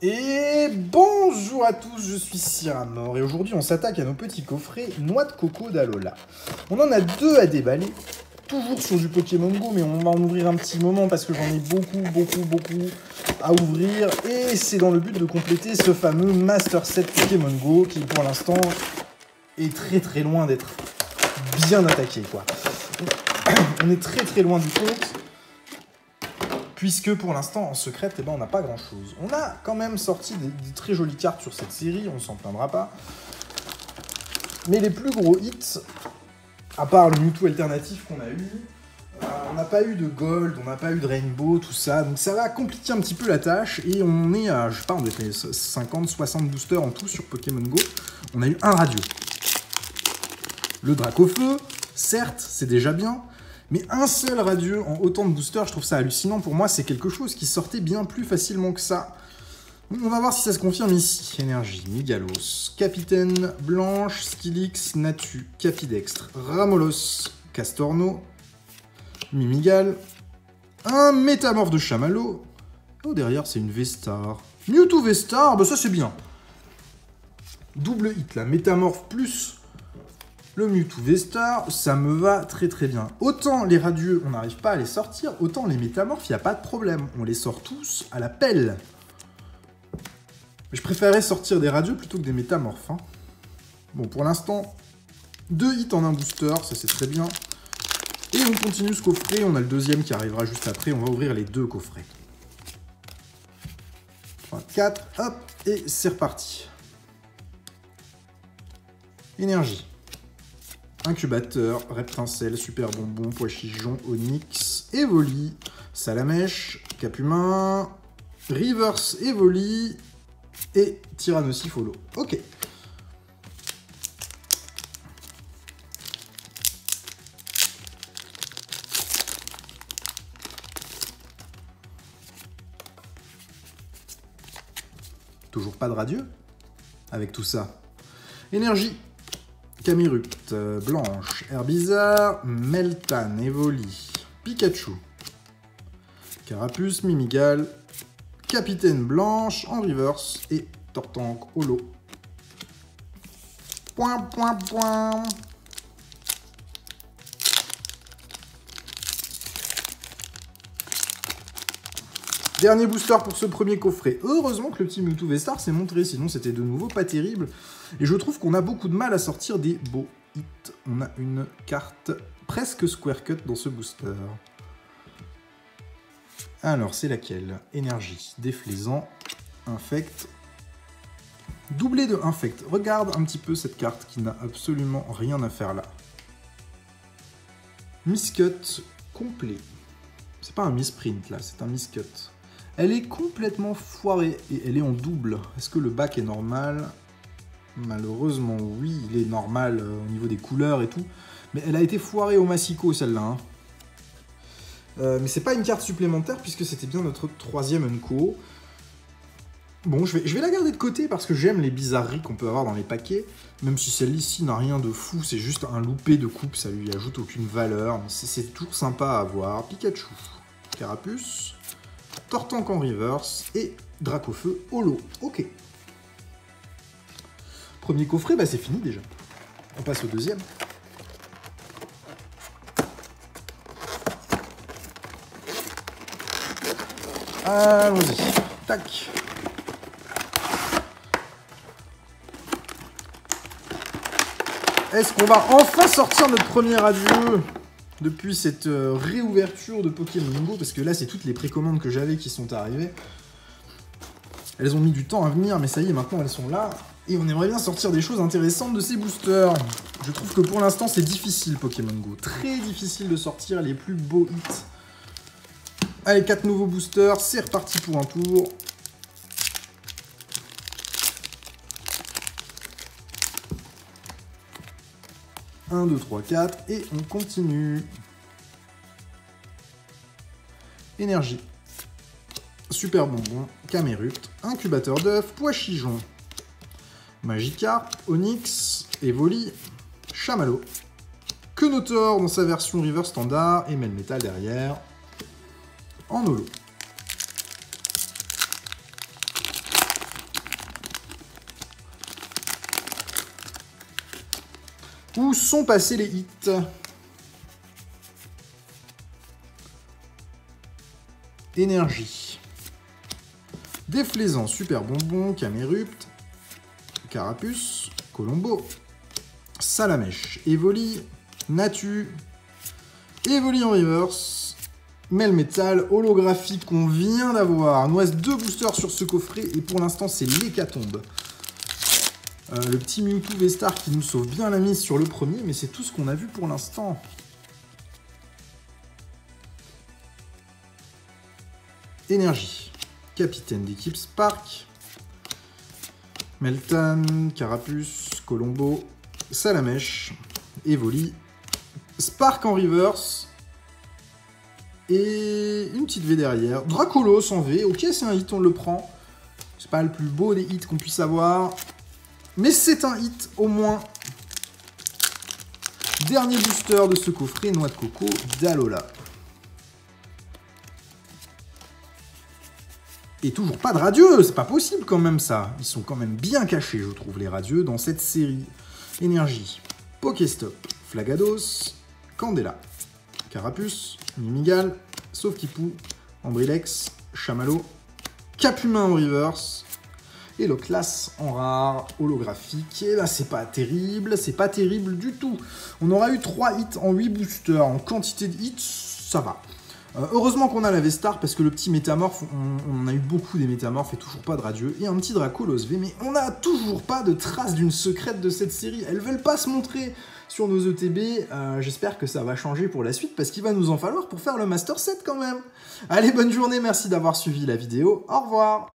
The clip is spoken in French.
Et bonjour à tous, je suis Cyramor et aujourd'hui on s'attaque à nos petits coffrets Noix de Coco d'Alola. On en a deux à déballer, toujours sur du Pokémon Go, mais on va en ouvrir un petit moment parce que j'en ai beaucoup à ouvrir. Et c'est dans le but de compléter ce fameux Master Set Pokémon Go qui pour l'instant est très loin d'être bien attaqué, quoi. On est très loin du compte. Puisque pour l'instant, en secrète, eh ben, on n'a pas grand-chose. On a quand même sorti des très jolies cartes sur cette série, on s'en plaindra pas. Mais les plus gros hits, à part le Mewtwo alternatif qu'on a eu, on n'a pas eu de Gold, on n'a pas eu de Rainbow, tout ça. Donc ça va compliquer un petit peu la tâche. Et on est à, je sais pas, on était 50, 60 boosters en tout sur Pokémon Go. On a eu un radio. Le Dracofeu, certes, c'est déjà bien. Mais un seul radieux en autant de boosters, je trouve ça hallucinant. Pour moi, c'est quelque chose qui sortait bien plus facilement que ça. On va voir si ça se confirme ici. Énergie, Migalos, Capitaine, Blanche, Skillix, Natu, Capidextre, Ramolos, Castorno, Mimigal, un Métamorphe de Chamallow. Oh, derrière, c'est une Vestar. Mewtwo Vestar, bah ça c'est bien. Double hit, là. Métamorphe plus le Mewtwo Vestar, ça me va très bien. Autant les radieux, on n'arrive pas à les sortir, autant les métamorphes, il n'y a pas de problème. On les sort tous à la pelle. Mais je préférerais sortir des radieux plutôt que des métamorphes. Hein. Bon, pour l'instant, 2 hits en un booster, ça c'est très bien. Et on continue ce coffret, on a le deuxième qui arrivera juste après, on va ouvrir les 2 coffrets. 3, 4, hop, et c'est reparti. Énergie. Incubateur, Reptincelle, Super Bonbon, Poichigeon, Onyx, Evoli, Salamèche, Capumin, Reverse Evoli et Tyrannosifolo. Ok. Toujours pas de radieux avec tout ça. Énergie. Camerupt, Blanche, Herbizarre, Meltan, Evoli, Pikachu, Carapuce, Mimigal, Capitaine Blanche en reverse et Tortank Holo. Point. Dernier booster pour ce premier coffret. Heureusement que le petit Mewtwo Vestar s'est montré, sinon c'était de nouveau pas terrible. Et je trouve qu'on a beaucoup de mal à sortir des beaux hits. On a une carte presque square cut dans ce booster. Alors, c'est laquelle? Énergie, Déflaisant, Infect. Doublé de Infect. Regarde un petit peu cette carte qui n'a absolument rien à faire là. Miscut complet. C'est pas un misprint là, c'est un miscut. Elle est complètement foirée et elle est en double. Est-ce que le bac est normal? Malheureusement, oui, il est normal au niveau des couleurs et tout. Mais elle a été foirée au massicot, celle-là. Hein. Mais c'est pas une carte supplémentaire puisque c'était bien notre 3e Unco. Bon, je vais la garder de côté parce que j'aime les bizarreries qu'on peut avoir dans les paquets. Même si celle-ci n'a rien de fou, c'est juste un loupé de coupe, ça lui ajoute aucune valeur. C'est toujours sympa à avoir. Pikachu, Carapuce, Tortank en reverse et Dracofeu Holo. Ok. Premier coffret, bah c'est fini déjà. On passe au deuxième. Allons-y. Tac. Est-ce qu'on va enfin sortir notre premier adieu depuis cette réouverture de Pokémon Go? Parce que là, c'est toutes les précommandes que j'avais qui sont arrivées. Elles ont mis du temps à venir, mais ça y est, maintenant elles sont là. Et on aimerait bien sortir des choses intéressantes de ces boosters. Je trouve que pour l'instant, c'est difficile Pokémon Go. Très difficile de sortir les plus beaux hits. Allez, 4 nouveaux boosters, c'est reparti pour un tour. Un, 2, 3, 4, et on continue. Énergie. Super Bonbon, Camerupt, Incubateur d'œuf, Poichigeon, Magikarp, Onyx, Evoli, Chamallow, Quenotor dans sa version River standard et Melmetal derrière en holo. Où sont passés les hits? Énergie. Déflaisant, Super Bonbon, Camérupt, Carapuce, Colombo, Salamèche, Evoli, Natu, Evoli en reverse, Melmetal, holographique qu'on vient d'avoir. Il nous reste 2 boosters sur ce coffret et pour l'instant c'est l'hécatombe. Le petit Mewtwo V-Star qui nous sauve bien la mise sur le premier, mais c'est tout ce qu'on a vu pour l'instant. Énergie. Capitaine d'équipe Spark. Meltan, Carapuce, Colombo, Salamèche, Evoli, Spark en reverse. Et une petite V derrière. Dracolos en V. Ok, c'est un hit, on le prend. C'est pas le plus beau des hits qu'on puisse avoir. Mais c'est un hit au moins. Dernier booster de ce coffret, Noix de Coco d'Alola. Et toujours pas de radieux, c'est pas possible quand même ça. Ils sont quand même bien cachés, je trouve, les radieux dans cette série. Énergie, Pokéstop, Flagados, Candela, Carapuce, Mimigal, Sauf-Kipou, Ambrilex, Chamallow, Capumin en reverse, et le classe en rare, holographique. Et là, c'est pas terrible du tout. On aura eu 3 hits en 8 boosters. En quantité de hits, ça va. Heureusement qu'on a la V-Star, parce que le petit Métamorphe, on en a eu beaucoup des Métamorphes et toujours pas de radieux. Et un petit Dracolos V, mais on n'a toujours pas de trace d'une secrète de cette série. Elles veulent pas se montrer sur nos ETB. J'espère que ça va changer pour la suite, parce qu'il va nous en falloir pour faire le Master Set quand même. Allez, bonne journée, merci d'avoir suivi la vidéo. Au revoir.